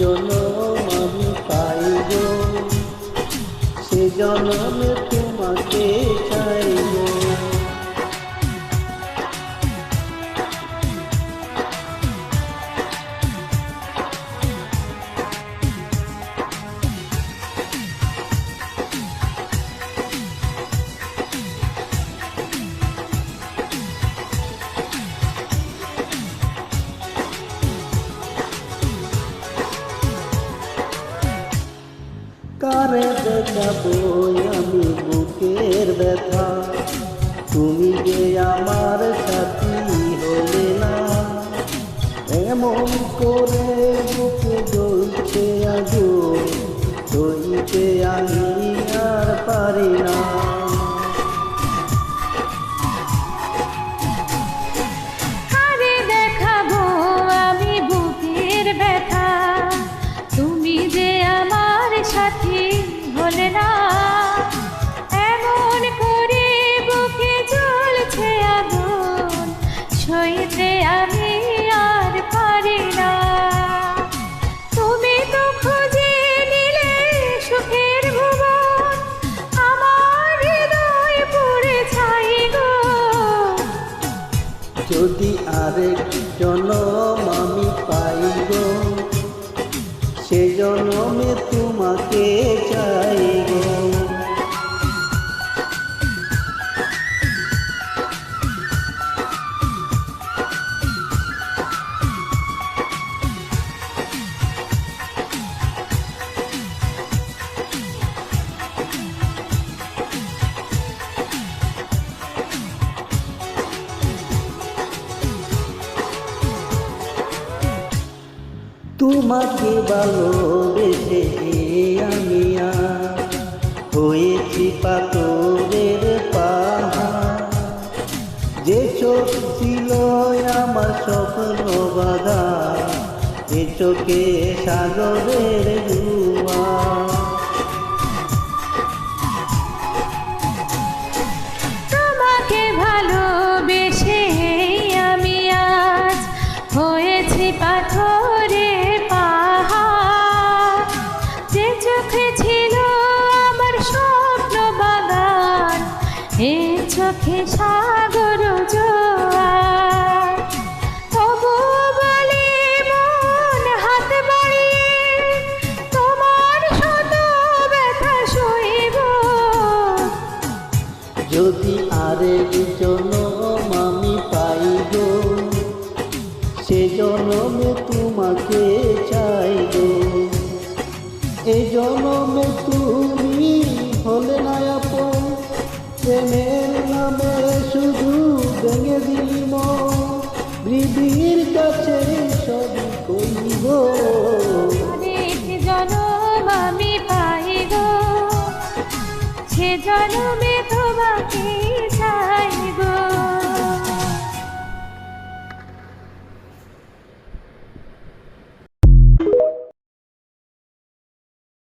জনম আমি পাইব, সে জনমে তোমাকে চাইব। কারে দেখাবো আমি বুকের ব্যথা, তুমি যে আমার সাথী হলে না। এমন করে বুকে জ্বলছে আগুন, সইতে আমি আর পারি না। কারে দেখাবো আমি বুকের ব্যথা, তুমি যে আমার সাথী হলে না। এমন করে বুকে জ্বলছে আগুন, সইতে আমি আর পারি না। তুমি তো খুঁজে নিলে সুখের ভুবন, আমার হৃদয় পুড়ে ছাই গো। যদি আরেক জনম আমি পাইব, সে জনমে তোমাকে চাইব। তোমাকে ভালোবেসে আমি হয়েছি পাথরের পাহাড়। যে চোখ ছিল আমার স্বপ্ন বাগান, এ চোখে সাগরের জোয়ার। তোমাকে ভালোবেসে আমি আজ হয়েছি পাথরের পাহাড়। যে চোখে ছিল আমার স্বপ্ন বাগান, এ চোখে সাগর জোয়ার। তবুও বলে মন হাত বাড়িয়ে, তোমার শত ব্যথা সইব। যদি আরেক জনম আমি পাইব, সে জনমে তোমাকে চাইব। এ জনমে তুমি হলে না আপন, প্রেমের নামে শুধু ভেঙে দিলি মন। পৃথিবীর কাছে সবই কইব, অনেক জনম আমি পাইব, সে জনমে